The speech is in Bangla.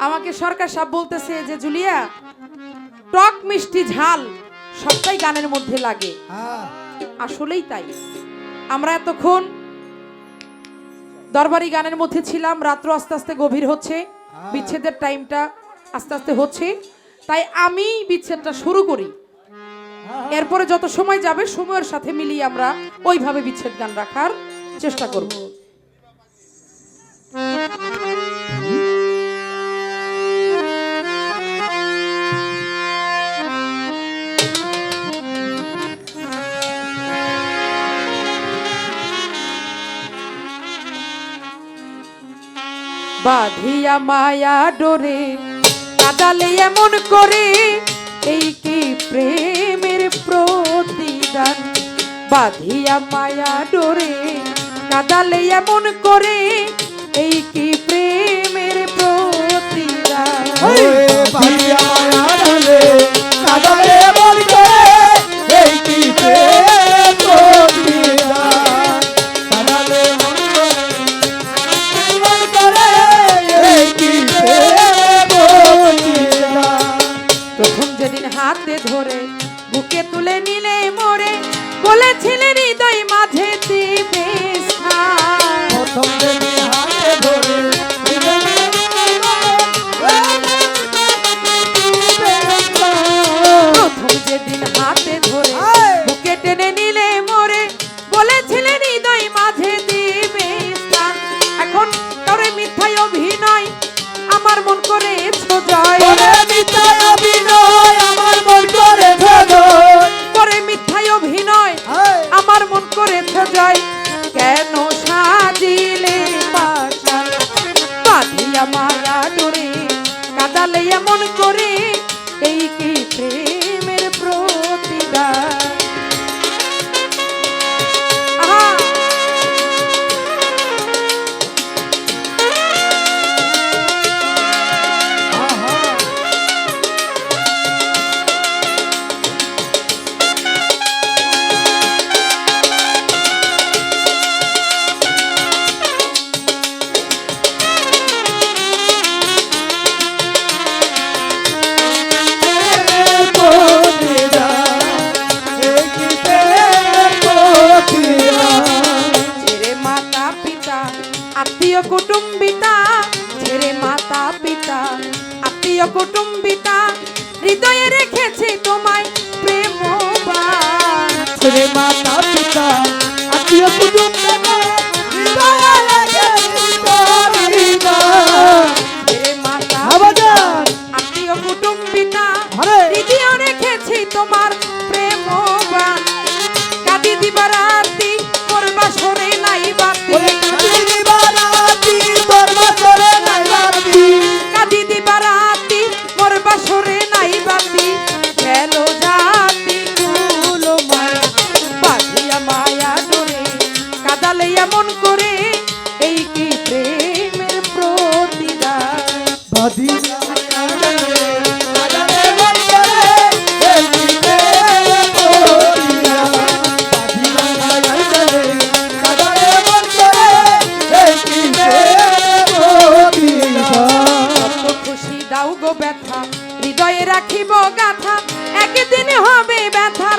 আমাকে সরকার সাহেব বলতেছে যে জুলিয়া টক মিষ্টি ঝাল সবটাই গানের মধ্যে লাগে। আসলেই তাই। আমরা এতক্ষণ দরবারি গানের মধ্যে ছিলাম, রাত্র আস্তে আস্তে গভীর হচ্ছে, বিচ্ছেদের টাইমটা আস্তে আস্তে হচ্ছে, তাই আমি বিচ্ছেদটা শুরু করি। এরপরে যত সময় যাবে সময়ের সাথে মিলিয়ে আমরা ওইভাবে বিচ্ছেদ গান রাখার চেষ্টা করব। বাঁধিয়া মায়া ডোরে কাদালে এমন করে, এই কি প্রেমের প্রতিদান। বাঁধিয়া মায়া ডোরে কাদালে এমন করে, এই কি প্রেমের প্রতিদান। বাঁধিয়া মায়া ডোরে কাদালে এমন করে, এই কি প্রেমের প্রতিদান। কাদালে এমন করে, এই কি প্রেমের প্রতিদান। প্রথম যেদিন হাতে ধরে বুকে তুলে নিলে মোরে, বলেছিলেন হৃদয় মাঝে দিবে স্থান। প্রথম যেদিন হাতে ধরে প্রথম যেদিন হাতে ধরে বুকে টেনে নিলে মোরে, বলেছিলেন হৃদয় মাঝে দিবে স্থান। এখন তোরে মিথ্যায় অভিনয় আমার মন করেছ জয়। মিথ্যায় অভিনয় আমার মন করেছ জয়। করে মিথ্যায় অভিনয় আমার মন করেছ জয়। কেন সাজিলে পাশা বাঁধিয়া মায়া ডোরে কাদালে এমন করে, এই কি প্রেমের প্রতিদান। আহা আত্মীয় কুটুম্বিতা, ছেড়ে মাতা পিতা আত্মীয় কুটুম্বিতা, হৃদয়ে রেখেছি তোমায় প্রেমবান। ছেড়ে মাতা পিতা আত্মীয় কুটুম্বিতা, হৃদয়ে রেখেছি তোমায়। ছেড়ে মাতা আবাজান আত্মীয় কুটুম্বিতা, আরে হৃদয়ে রেখেছি তোমার প্রেমবান। কাঁদি দিবারাতি করবা সরে নাই বাতি, ওরে কাঁদি দিবারাতি করবা সরে নাই বাতি। কাঁদি দিবারাতি করবা সরে নাই বাতি। গেল জাতি গুলো মায়া বাঁধিয়া মায়া ডোরে কাদালে এমন করে, এই কি প্রেমের প্রতিদান। বাঁধিয়া মায়া ডোরে কাদালে এমন করে, এই কি প্রেমের প্রতিদান। বাঁধিয়া মায়া ডোরে কাদালে এমন করে, এই কি প্রেমের প্রতিদান। কত খুশি দাও গো ব্যথা, হৃদয়ে রাখিব গাথা, একদিন হবে ব্যথার